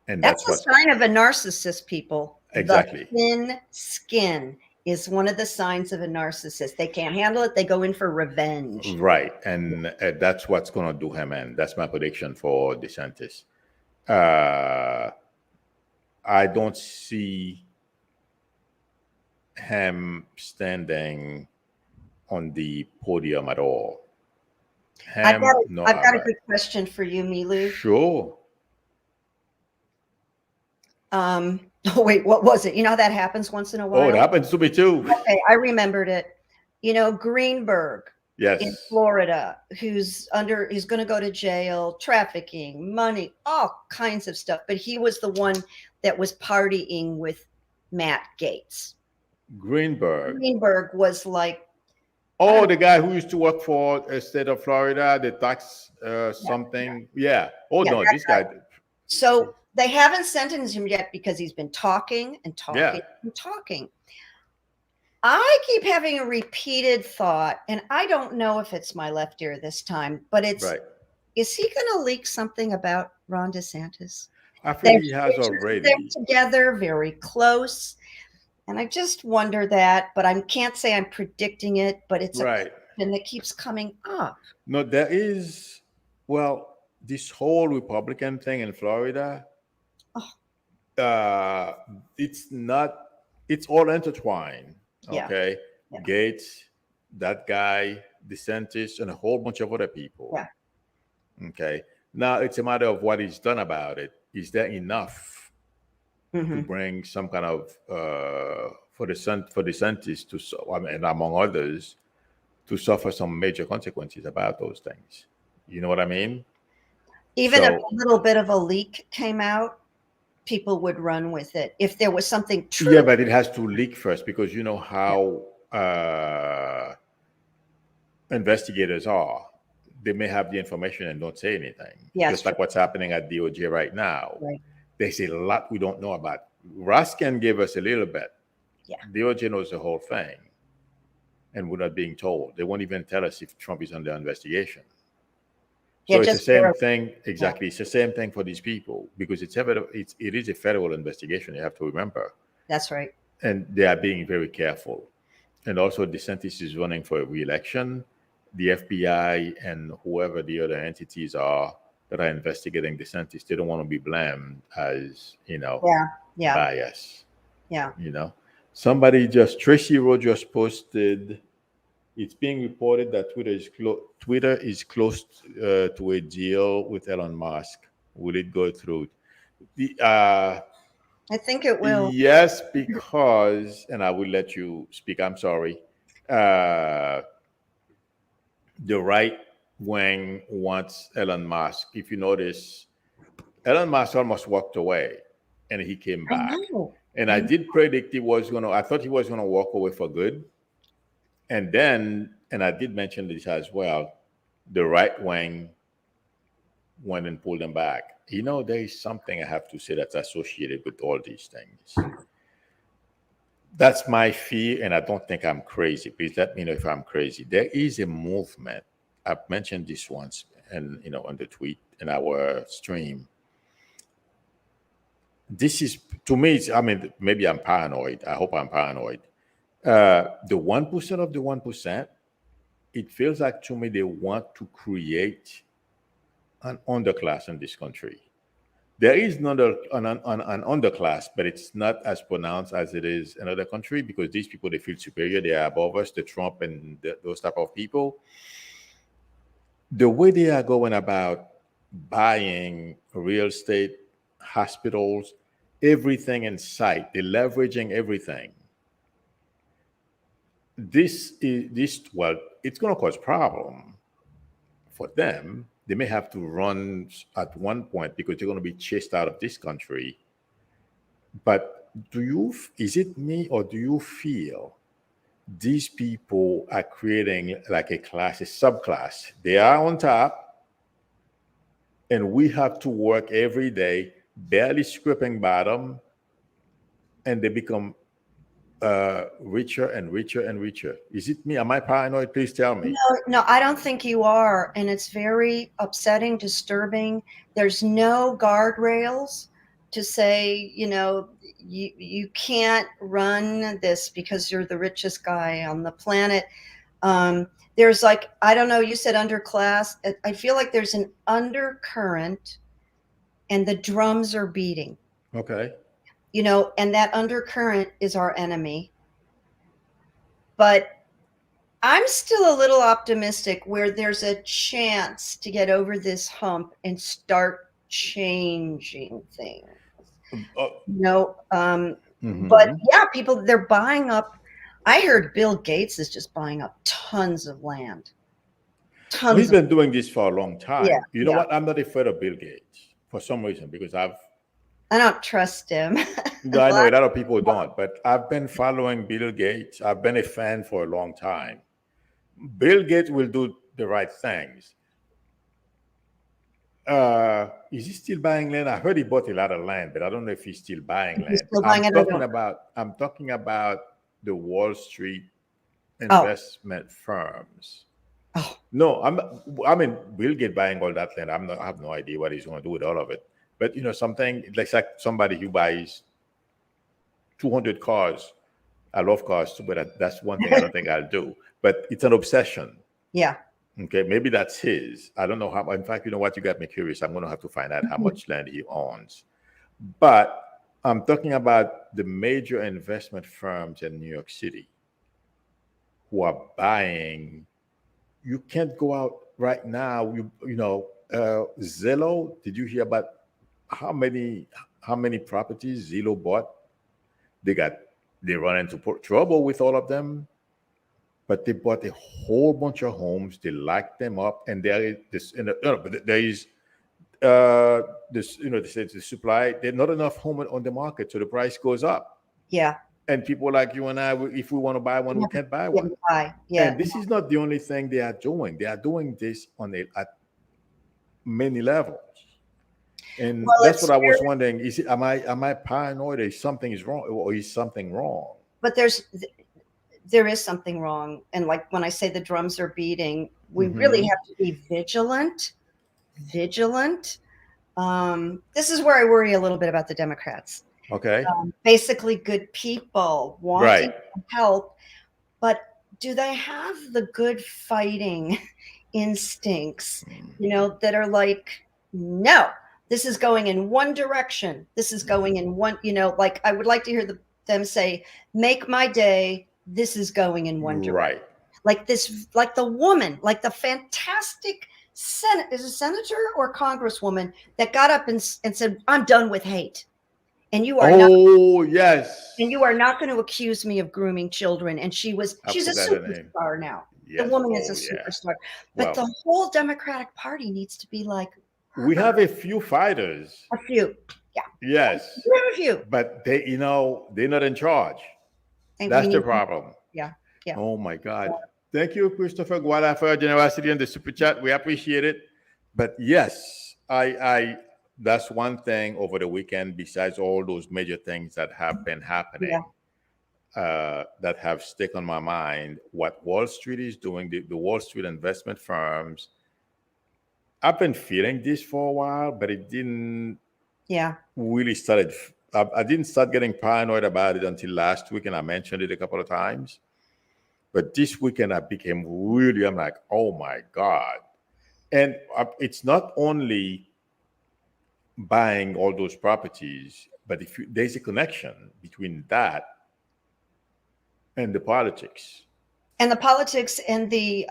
And that's a sign of a narcissist, people. Exactly. The thin skin is one of the signs of a narcissist. They can't handle it. They go in for revenge. Right. And that's what's going to do him in. That's my prediction for DeSantis. I don't see him standing on the podium at all. I've got a good question for you, Milou. Sure. Oh, wait, what was it? You know how that happens once in a while? Oh, it happens to me too. Okay, I remembered it. Greenberg in Florida, who's going to go to jail, trafficking, money, all kinds of stuff. But he was the one that was partying with Matt Gaetz. Greenberg was like, oh, the guy who used to work for the state of Florida, the tax something. Yeah. Oh, no, this guy. So they haven't sentenced him yet because he's been talking and talking and talking. I keep having a repeated thought, and I don't know if it's my left ear this time, but it's, is he going to leak something about Ron DeSantis? I think he has already. They're together, very close. And I just wonder that, but I can't say I'm predicting it, but it's a question that keeps coming up. No, there is, this whole Republican thing in Florida, it's all intertwined. Okay. Yeah. Gates, that guy, DeSantis, and a whole bunch of other people. Yeah. Okay. Now it's a matter of what he's done about it. Is there enough to bring some kind of for DeSantis to, and among others, to suffer some major consequences about those things? You know what I mean? Even if a little bit of a leak came out, people would run with it. If there was something true. Yeah, but it has to leak first, because you know how investigators are. They may have the information and don't say anything. Yes, just like what's happening at DOJ right now. Right. They say a lot we don't know about. Raskin gave us a little bit. Yeah. DOJ knows the whole thing, and we're not being told. They won't even tell us if Trump is under investigation. So it's the same thing. Exactly. Yeah. It's the same thing for these people, because it is a federal investigation. You have to remember. That's right. And they are being very careful. And also DeSantis is running for a re-election. The FBI and whoever the other entities are that are investigating DeSantis, they don't want to be blamed as, bias. Yeah. Tracy Rogers posted, it's being reported that Twitter is close to a deal with Elon Musk. Will it go through? I think it will. Yes, because, and I will let you speak, I'm sorry. The right wing wants Elon Musk. If you notice, Elon Musk almost walked away and he came back. And I did predict I thought he was going to walk away for good. And then, and I did mention this as well, the right wing went and pulled him back. There is something I have to say that's associated with all these things. That's my fear, and I don't think I'm crazy. Please let me know if I'm crazy. There is a movement. I've mentioned this once, and on the tweet in our stream. this is to me. I mean, maybe I'm paranoid. I hope I'm paranoid. The 1% of the 1%, it feels like to me they want to create an underclass in this country. There is another an underclass, but it's not as pronounced as it is in other country because these people they feel superior, they are above us, the Trump and those type of people. The way they are going about buying real estate, hospitals, everything in sight, they're leveraging everything. This well, it's going to cause problem for them. They may have to run at one point because they're going to be chased out of this country. But is it me or do you feel these people are creating like a class, a subclass? They are on top, and we have to work every day, barely scraping bottom, and they become richer and richer and richer. Is it me? Am I paranoid? Please tell me. No, I don't think you are. And it's very upsetting, disturbing. There's no guardrails to say, you can't run this because you're the richest guy on the planet. There's like, I don't know, you said underclass. I feel like there's an undercurrent and the drums are beating, Okay. and that undercurrent is our enemy. But I'm still a little optimistic where there's a chance to get over this hump and start changing things. But yeah, people, they're buying up. I heard Bill Gates is just buying up tons of land. Well, he's been doing this for a long time. Yeah, You know what? I'm not afraid of Bill Gates for some reason because I don't trust him. I know a lot of people don't, but I've been following Bill Gates. I've been a fan for a long time. Bill Gates will do the right things. Is he still buying land? I heard he bought a lot of land, but I don't know if he's still buying land. I'm talking about the Wall Street investment firms. Oh. No, I mean, Bill Gates buying all that land. I have no idea what he's going to do with all of it. But something like somebody who buys 200 cars. I love cars too, but that's one thing I don't think I'll do. But it's an obsession. Yeah. Okay, maybe that's his. I don't know how. In fact, you know what? You got me curious. I'm going to have to find out how much land he owns. But I'm talking about the major investment firms in New York City who are buying. You can't go out right now. Zillow. Did you hear about how many properties Zillow bought? They run into trouble with all of them. But they bought a whole bunch of homes. They locked them up, and there is this. There is this. The supply. There's not enough home on the market, so the price goes up. Yeah. And people like you and I, if we want to buy one, we can't buy one. Yeah. And this is not the only thing they are doing. They are doing this at many levels. And that's what I was wondering. Am I paranoid? Or something is wrong, or is something wrong? But there is something wrong. And like when I say the drums are beating, we really have to be vigilant. This is where I worry a little bit about the Democrats. Okay. Basically good people wanting to help, but do they have the good fighting instincts, that are like, no, this is going in one direction. This is going in one, like I would like to hear them say, make my day. This is going in one direction. Right. Like this, like the woman, like the fantastic is a senator or congresswoman that got up and said, I'm done with hate. And you are yes. And you are not going to accuse me of grooming children. And she's a superstar now. Yes. The woman is a superstar. But the whole Democratic Party needs to be like her. We have a few fighters. A few. Yeah. Yes. We have a few. But they're not in charge. And that's the problem. Yeah. Yeah. Oh my God. Yeah. Thank you, Christopher Guada, for your generosity in the super chat. We appreciate it. But yes, I that's one thing over the weekend, besides all those major things that have been happening, that have stuck on my mind. What Wall Street is doing, the Wall Street investment firms. I've been feeling this for a while, but it didn't Yeah. really started. I didn't start getting paranoid about it until last week, and I mentioned it a couple of times. But this weekend, I became really. I'm like, oh my god! And it's not only buying all those properties, but if there's a connection between that and the politics. And the politics and the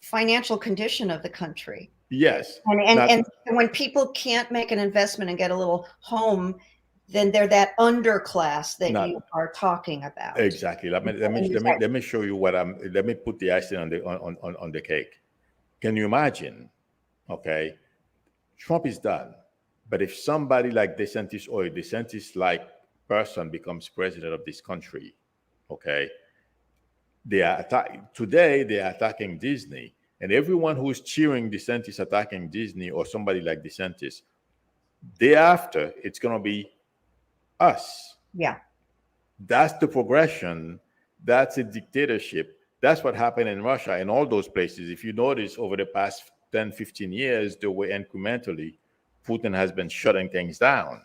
financial condition of the country. Yes, And, and not and when people can't make an investment and get a little home, then they're that underclass that you not are talking about. exactly. Let me let me And you let me say, let me show you what I'm. Let me put the icing on the cake. Can you imagine? Okay, Trump is done, but if somebody like DeSantis or a DeSantis like person becomes president of this country, okay, today they are attacking Disney, and everyone who's cheering DeSantis attacking Disney or somebody like DeSantis, day after it's gonna be us. yeah, That's the progression. That's a dictatorship. That's what happened in Russia and all those places. If you notice over the past 10, 15 years, the way incrementally Putin has been shutting things down.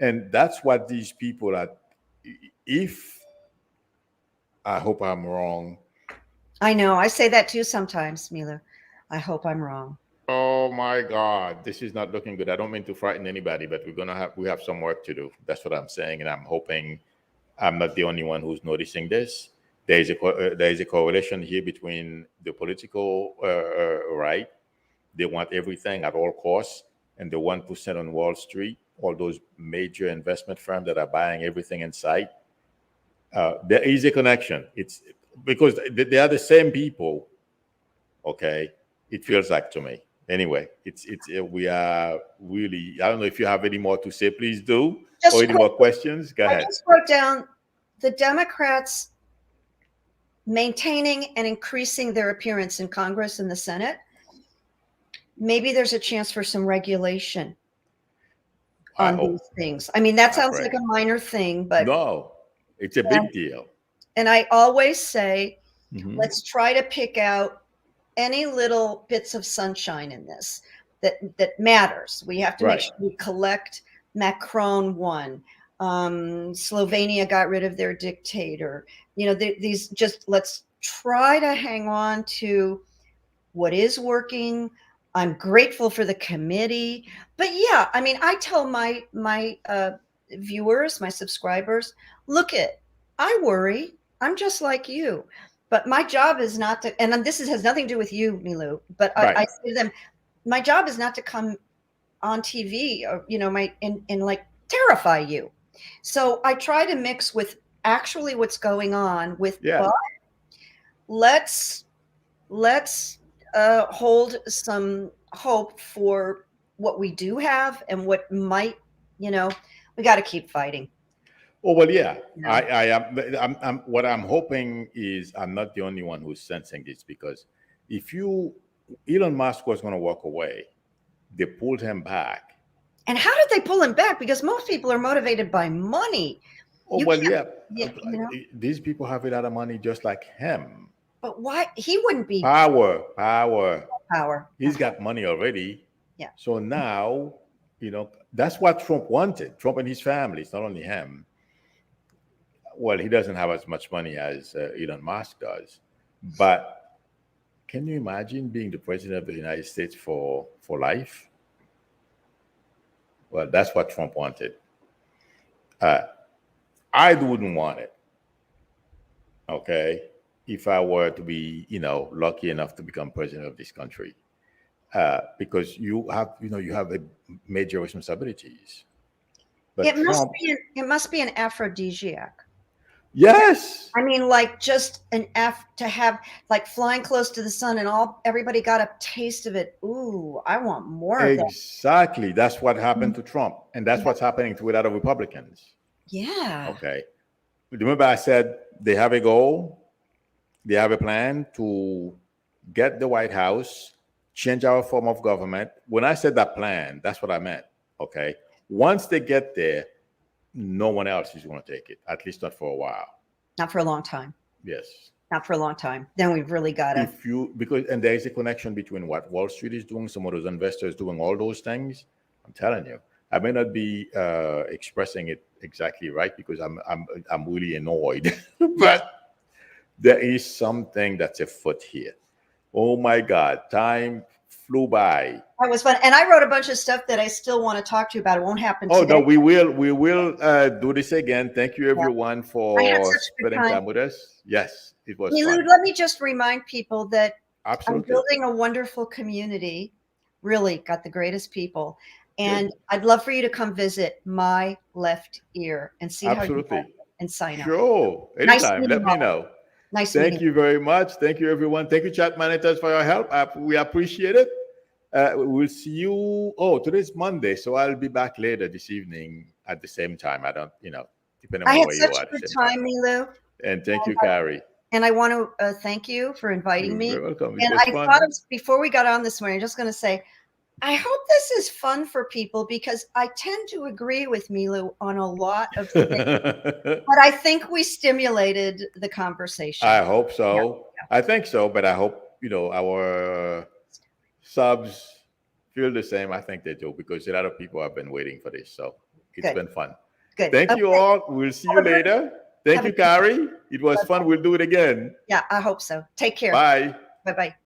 And that's what these people are. If I hope I'm wrong. I know. I say that too sometimes, Milou. I hope I'm wrong. Oh my God, this is not looking good. I don't mean to frighten anybody, but we have some work to do. That's what I'm saying, and I'm hoping I'm not the only one who's noticing this. There is a correlation here between the political right. They want everything at all costs, and the 1% on Wall Street, all those major investment firms that are buying everything in sight. There is a connection. It's because they are the same people. Okay, it feels like to me. Anyway, we are really. I don't know if you have any more to say. Please do, or Just any more questions. Go I ahead. just wrote down the Democrats maintaining and increasing their appearance in Congress and the Senate. Maybe there's a chance for some regulation I on these hope. things. I mean, that I sounds pray. like a minor thing, but No, it's a big deal. and I always say, Mhm. let's try to pick out any little bits of sunshine in this that matters. We have to make Right. sure we collect. Macron won. Slovenia got rid of their dictator. You know, these just let's try to hang on to what is working. I'm grateful for the committee, but yeah, I mean, I tell my viewers, my subscribers, look it, I worry. I'm just like you, but my job is not to. And this has nothing to do with you, Milou. But Right. I say to them, my job is not to come on TV or and like terrify you. So I try to mix with actually what's going on with, Yeah. but let's let's hold some hope for what we do have and what might, we got to keep fighting. Oh well, yeah. You I, know, I am. What I'm hoping is I'm not the only one who's sensing this because if you Elon Musk was going to walk away, they pulled him back. and how did they pull him back? Because most people are motivated by money. Oh You well, can't, yeah. you know, These people have a lot of money just like him. but why he wouldn't be Power. power? He's got money already. Yeah. So now, that's what Trump wanted. Trump and his family. It's not only him. Well, he doesn't have as much money as Elon Musk does, but can you imagine being the president of the United States for life? Well, that's what Trump wanted. Uh, I wouldn't want it. Okay, if I were to be, lucky enough to become president of this country, because you have a major responsibilities. But Trump, It must be an aphrodisiac. yes, I mean, like just an F to have like flying close to the sun and everybody got a taste of it. Ooh, I want more of that. exactly. That's what happened to Trump, and that's what's happening to a lot of Republicans. Yeah. Okay, remember I said they have a goal, they have a plan to get the White House, change our form of government. When I said that plan, that's what I meant. Okay, once they get there, no one else is going to take it, at least not for a while. Not for a long time. Yes. Not for a long time. Then we've really got to. Because there is a connection between what Wall Street is doing, some of those investors doing all those things. I'm telling you. I may not be expressing it exactly right because I'm really annoyed, but there is something that's afoot here. Oh my God, time flew by. That was fun. And I wrote a bunch of stuff that I still want to talk to you about. It won't happen Oh no, today. we will do this again. Thank you Yeah. everyone I had for such a good spending time. time with us. Yes, it was Milou, fun. let me just remind people that I'm Absolutely. building a wonderful community. Really got the greatest people. And I'd love for you to come visit my left ear and see how you like Absolutely. it and sign up. Sure. Nice Anytime. meeting Let me all. know. Nice Thank meeting. you very much. Thank you, everyone. Thank you, chat managers, for your help. We appreciate it. We'll see you. Oh, today's Monday, so I'll be back later this evening at the same time. I don't, depending I on had where you such are a at the good same time. time, Milou. And thank you, Carrie. And I want to thank you for inviting You're me. very welcome. It And was I fun. thought of, before we got on this morning, I'm just going to say, I hope this is fun for people because I tend to agree with Milou on a lot of things, but I think we stimulated the conversation. I hope Yeah. so. I think so, but I hope our subs feel the same. I think they do because a lot of people have been waiting for this. So it's Good. been fun. Good. Thank you Okay. all. We'll see you Have a good- later. Thank have a you, good- Carrie. It was fun. We'll do it again. Yeah, I hope so. Take care. Bye. Bye-bye.